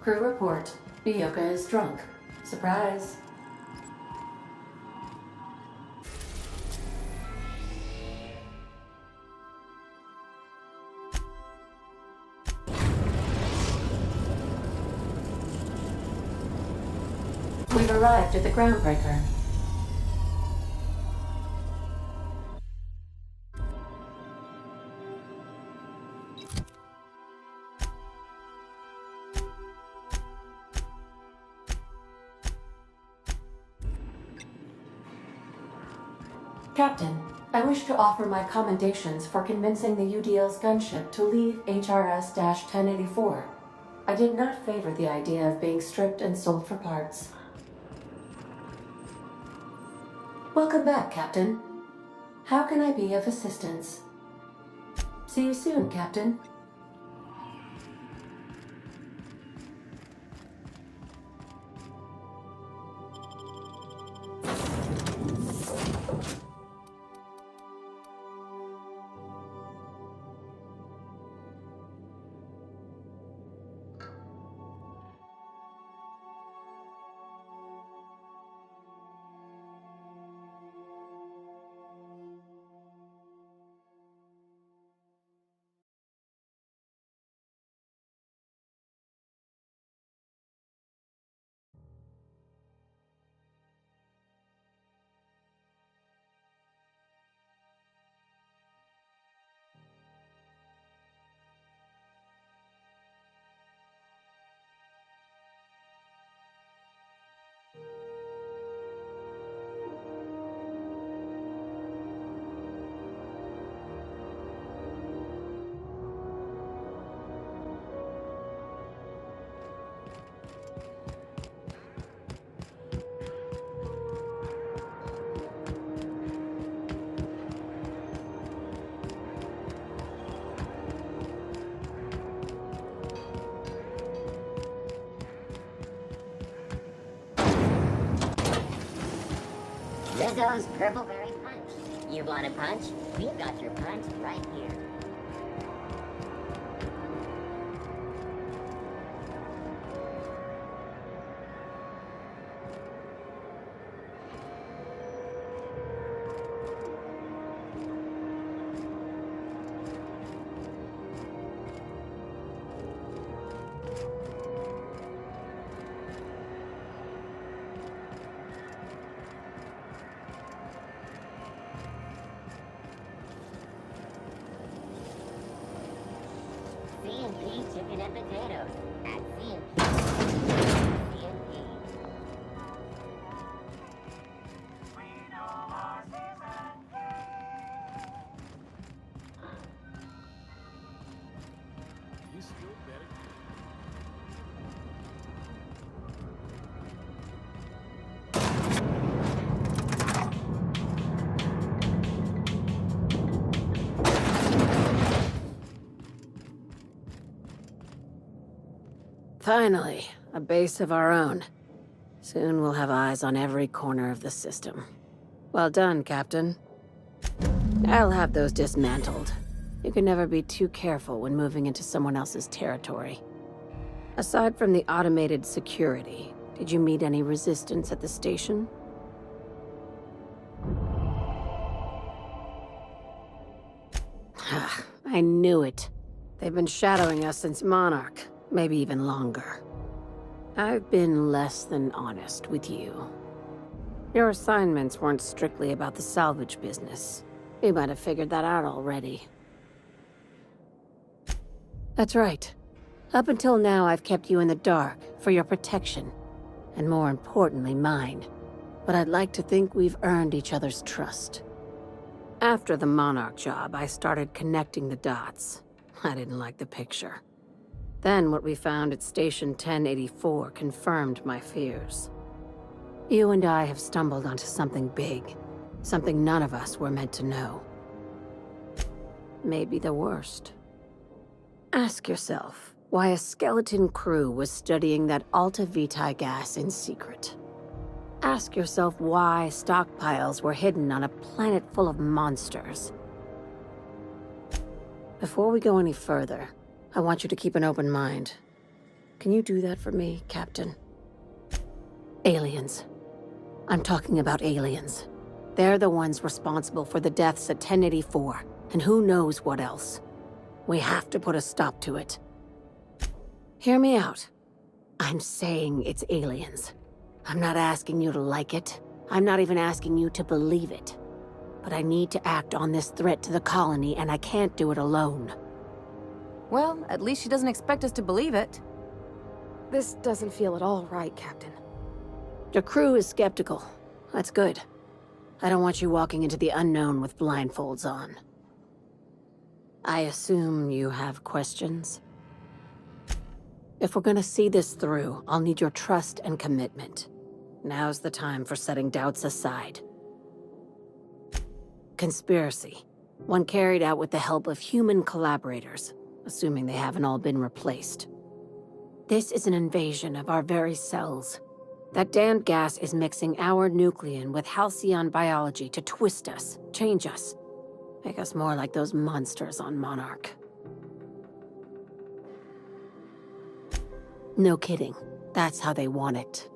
Crew report. Bioka is drunk. Surprise. We've arrived at the groundbreaker. Captain, I wish to offer my commendations for convincing the UDL's gunship to leave HRS-1084. I did not favor the idea of being stripped and sold for parts. Welcome back, Captain. How can I be of assistance? See you soon, Captain. Rizzo's Purpleberry Punch. You want a punch? We've got your punch right here. C&P chicken and potatoes at C&P. C&P. You still betting? Finally, a base of our own. Soon we'll have eyes on every corner of the system. Well done, Captain. I'll have those dismantled. You can never be too careful when moving into someone else's territory. Aside from the automated security, did you meet any resistance at the station? I knew it. They've been shadowing us since Monarch. Maybe even longer. I've been less than honest with you. Your assignments weren't strictly about the salvage business. You might have figured that out already. That's right. Up until now, I've kept you in the dark for your protection, and more importantly, mine. But I'd like to think we've earned each other's trust. After the Monarch job, I started connecting the dots. I didn't like the picture. Then what we found at Station 1084 confirmed my fears. You and I have stumbled onto something big. Something none of us were meant to know. Maybe the worst. Ask yourself why a skeleton crew was studying that Alta Vitae gas in secret. Ask yourself why stockpiles were hidden on a planet full of monsters. Before we go any further, I want you to keep an open mind. Can you do that for me, Captain? Aliens. I'm talking about aliens. They're the ones responsible for the deaths at 1084, and who knows what else. We have to put a stop to it. Hear me out. I'm saying it's aliens. I'm not asking you to like it. I'm not even asking you to believe it. But I need to act on this threat to the colony, and I can't do it alone. Well, at least she doesn't expect us to believe it. This doesn't feel at all right, Captain. Your crew is skeptical. That's good. I don't want you walking into the unknown with blindfolds on. I assume you have questions? If we're gonna see this through, I'll need your trust and commitment. Now's the time for setting doubts aside. Conspiracy. One carried out with the help of human collaborators, assuming they haven't all been replaced. This is an invasion of our very cells. That damned gas is mixing our nucleon with halcyon biology to twist us, change us, make us more like those monsters on Monarch. No kidding. That's how they want it.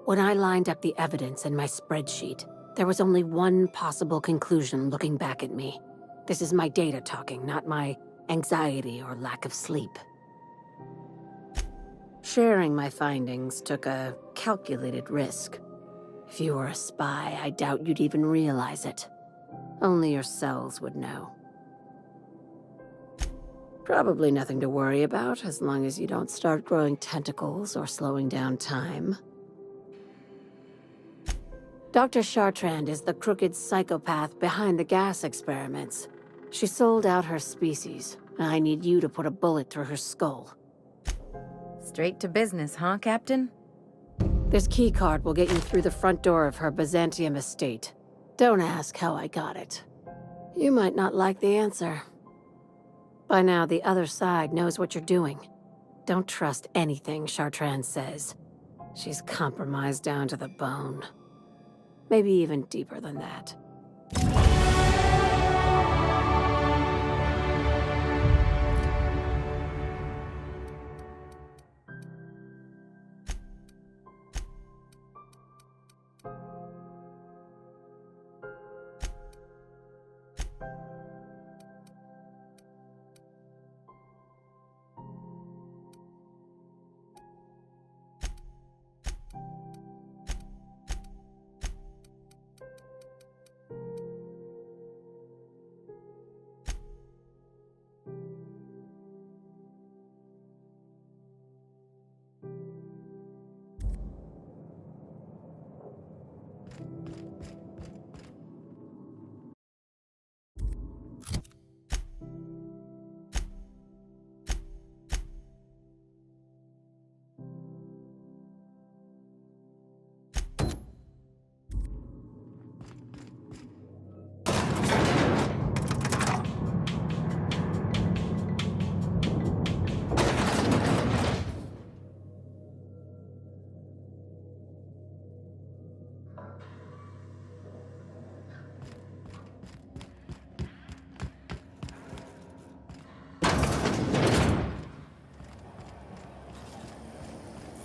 When I lined up the evidence in my spreadsheet, there was only one possible conclusion looking back at me. This is my data talking, not my anxiety or lack of sleep. Sharing my findings took a calculated risk. If you were a spy, I doubt you'd even realize it. Only your cells would know. Probably nothing to worry about, as long as you don't start growing tentacles or slowing down time. Dr. Chartrand is the crooked psychopath behind the gas experiments. She sold out her species, and I need you to put a bullet through her skull. Straight to business, huh, Captain? This keycard will get you through the front door of her Byzantium estate. Don't ask how I got it. You might not like the answer. By now, the other side knows what you're doing. Don't trust anything Chartrand says. She's compromised down to the bone. Maybe even deeper than that.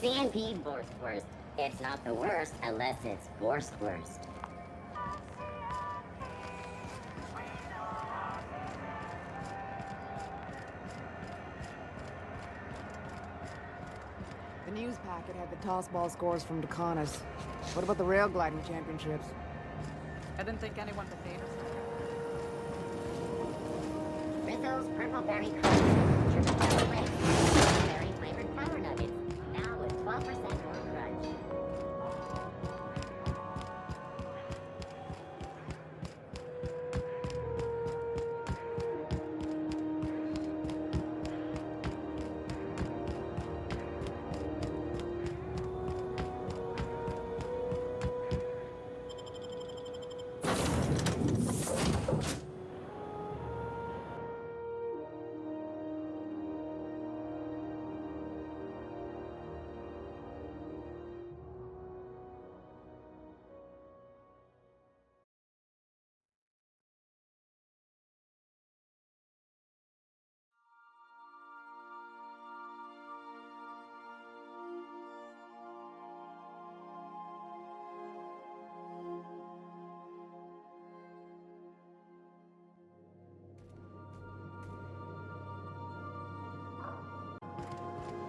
CNP Borstwurst. It's not the worst unless it's Borstwurst. The news packet had the tossball scores from Dakonis. What about the rail gliding championships? I didn't think anyone would notice. Rizzo's Purple Berry Crunch. Triple Berry Wings. Berry flavored power nuggets. Now with 12% more crunch.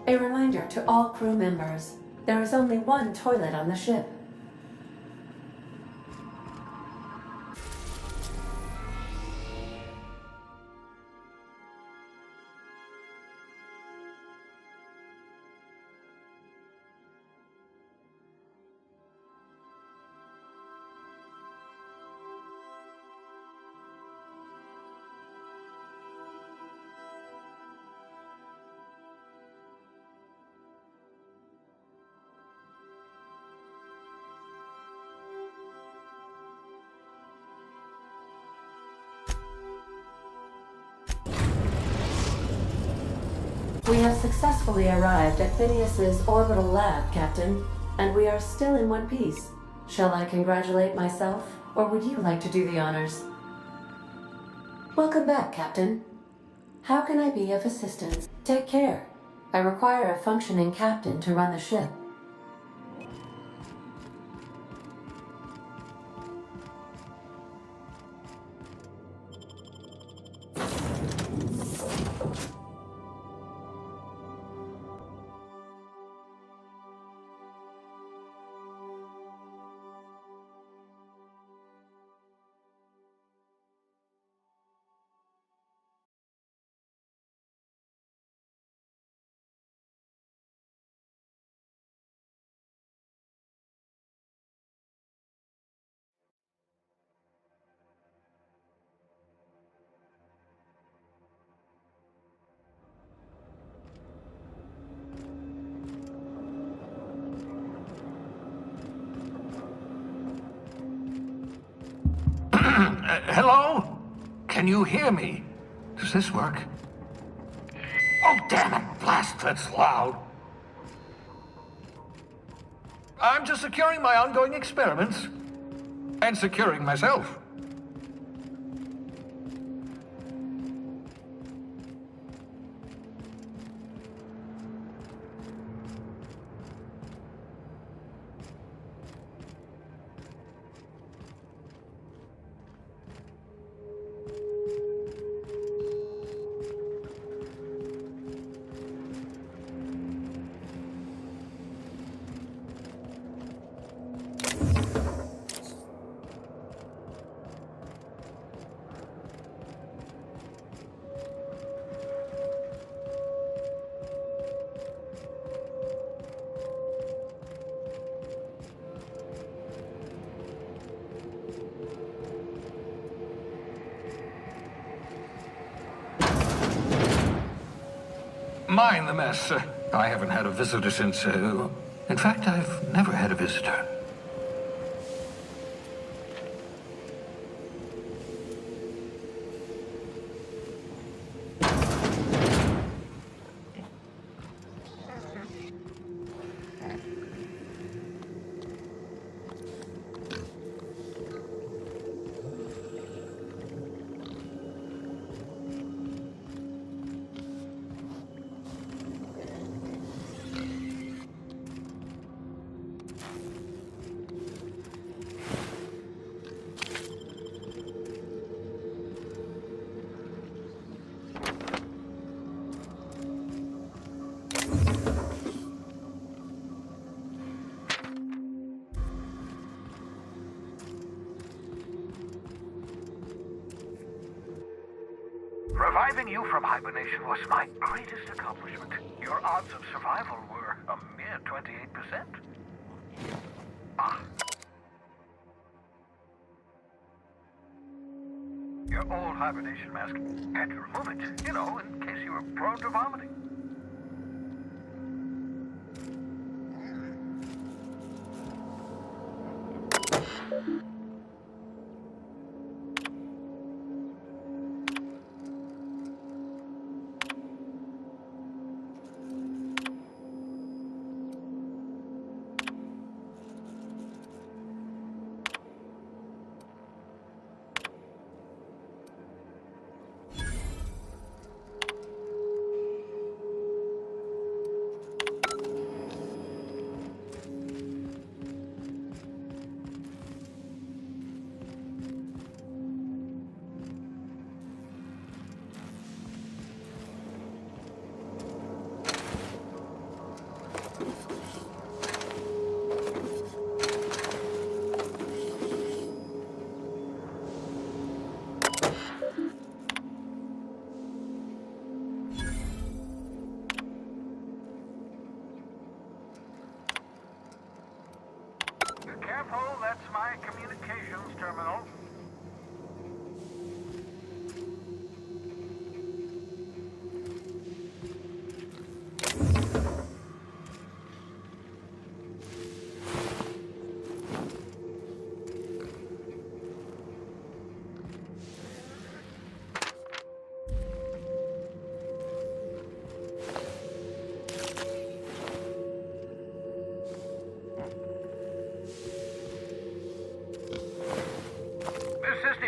A reminder to all crew members, there is only one toilet on the ship. We have successfully arrived at Phineas's orbital lab, Captain, and we are still in one piece. Shall I congratulate myself, or would you like to do the honors? Welcome back, Captain. How can I be of assistance? Take care. I require a functioning captain to run the ship. Hello? Can you hear me? Does this work? Oh, damn it! Blast, that's loud. I'm just securing my ongoing experiments. And securing myself. Mind the mess. I haven't had a visitor since, in fact, I've never had a visitor. Reviving you from hibernation was my greatest accomplishment. Your odds of survival were a mere 28%. Ah. Your old hibernation mask. Had to remove it, you know, in case you were prone to vomiting. careful, that's my communications terminal.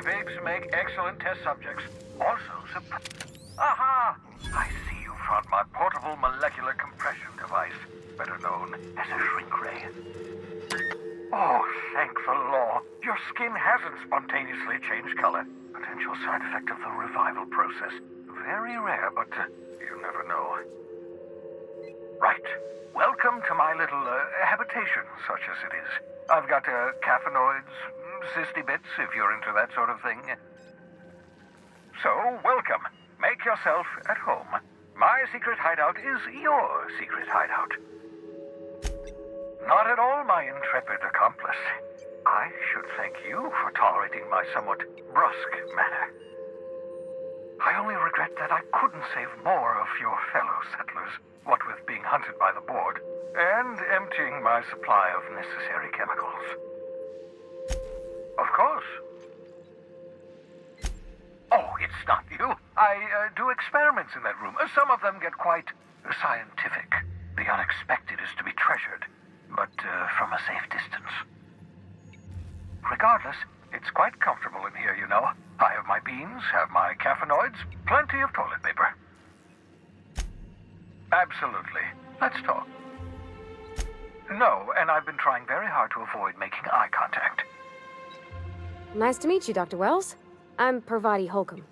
Pigs make excellent test subjects. Also, aha! I see you found my portable molecular compression device, better known as a shrink ray. Oh, thank the law. Your skin hasn't spontaneously changed color. Potential side effect of the revival process. Very rare, but you never know. Right. Welcome to my little habitation, such as it is. I've got caffeinoids, cysty bits, if you're into that sort of thing. So, welcome. Make yourself at home. My secret hideout is your secret hideout. Not at all, my intrepid accomplice. I should thank you for tolerating my somewhat brusque manner. I only regret that I couldn't save more of your fellow settlers, what with being hunted by the board, and emptying my supply of necessary chemicals. Of course. Oh, it's not you. I do experiments in that room. Some of them get quite scientific. The unexpected is to be treasured, but from a safe distance. Regardless, it's quite comfortable in here, you know. I have my beans, have my caffeinoids, plenty of toilet paper. Absolutely. Let's talk. No, and I've been trying very hard to avoid making eye contact. Nice to meet you, Dr. Wells. I'm Parvati Holcomb.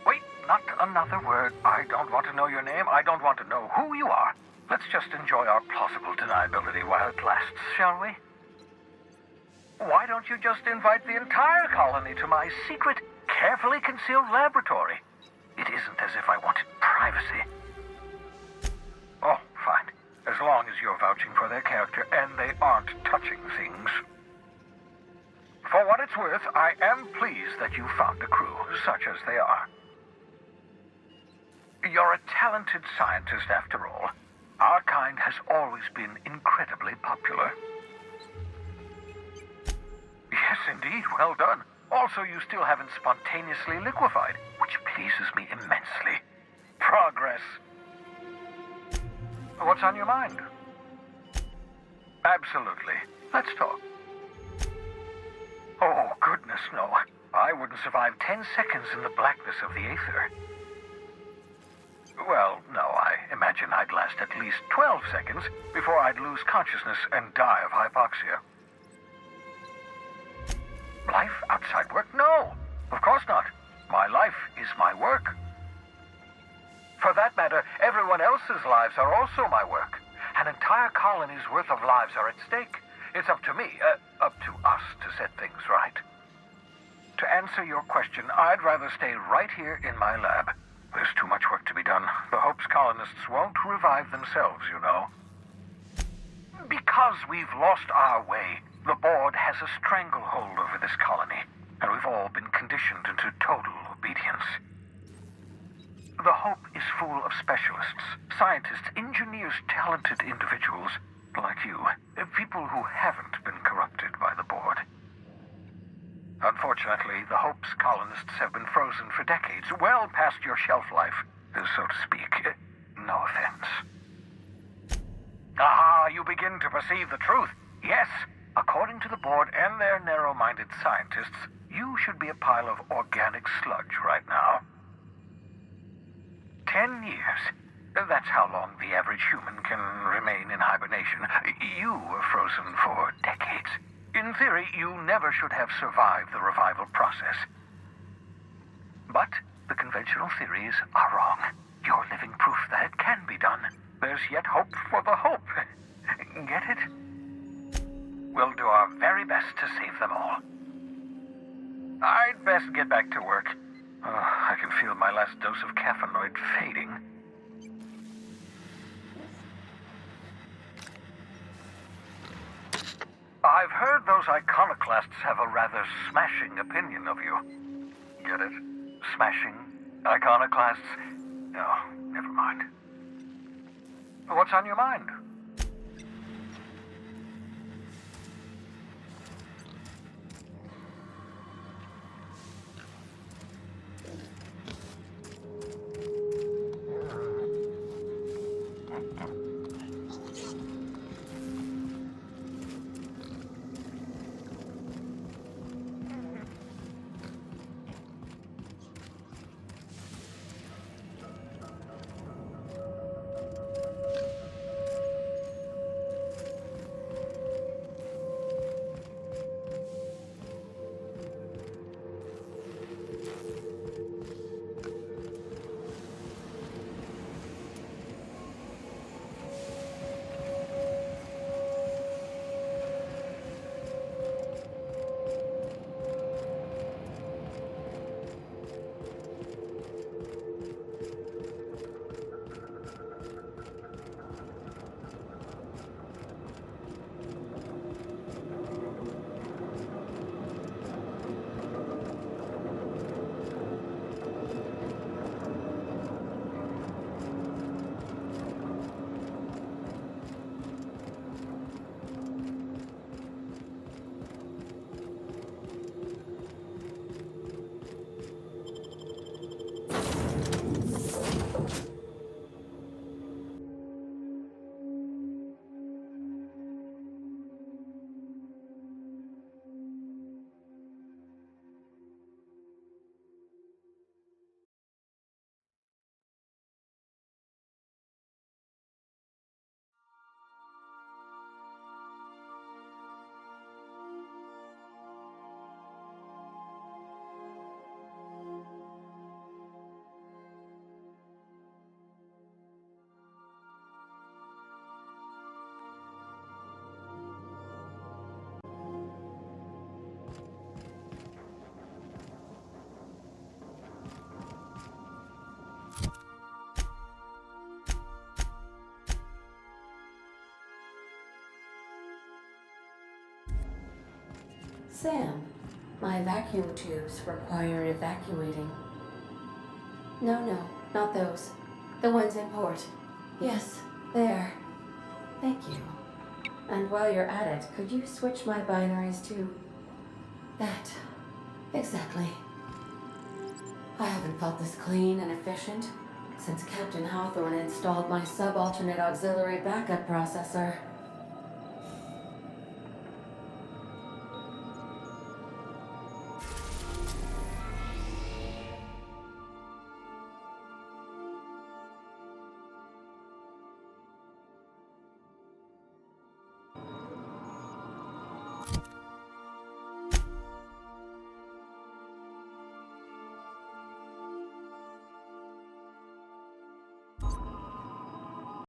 Wait, not another word. I don't want to know your name. I don't want to know who you are. Let's just enjoy our plausible deniability while it lasts, shall we? Why don't you just invite the entire colony to my secret, carefully concealed laboratory? It isn't as if I wanted privacy. Oh, fine. As long as you're vouching for their character and they aren't touching things. For what it's worth, I am pleased that you found a crew, such as they are. You're a talented scientist, after all. Our kind has always been incredibly popular. Yes, indeed, well done. Also, you still haven't spontaneously liquefied, which pleases me immensely. Progress. What's on your mind? Absolutely. Let's talk. Oh, goodness, no. I wouldn't survive 10 seconds in the blackness of the aether. Well, no, I imagine I'd last at least 12 seconds before I'd lose consciousness and die of hypoxia. Life outside work? No, of course not. My life is my work. For that matter, everyone else's lives are also my work. An entire colony's worth of lives are at stake. It's up to me, up to us to set things right. To answer your question, I'd rather stay right here in my lab. There's too much work to be done. The Hope's colonists won't revive themselves, you know. Because we've lost our way, the board has a stranglehold over this colony, and we've all been conditioned into total obedience. The Hope is full of specialists, scientists, engineers, talented individuals like you, people who haven't been corrupted by the board. Unfortunately, the Hope's colonists have been frozen for decades, well past your shelf life, so to speak. No offense. Ah, you begin to perceive the truth. Yes, according to the board and their narrow-minded scientists, you should be a pile of organic sludge right now. 10 years. That's how long the average human can remain in hibernation. You were frozen for decades. In theory, you never should have survived the revival process. But the conventional theories are wrong. You're living proof that it can be done. There's yet hope for the Hope. Get it? We'll do our very best to save them all. I'd best get back to work. I can feel my last dose of caffeinoid fading. I I've heard those iconoclasts have a rather smashing opinion of you. Get it? Smashing? Iconoclasts? Oh, never mind. What's on your mind? Sam, my vacuum tubes require evacuating. No, not those. The ones in port. Yes, there. Thank you. And while you're at it, could you switch my binaries to that? Exactly. I haven't felt this clean and efficient since Captain Hawthorne installed my subalternate auxiliary backup processor.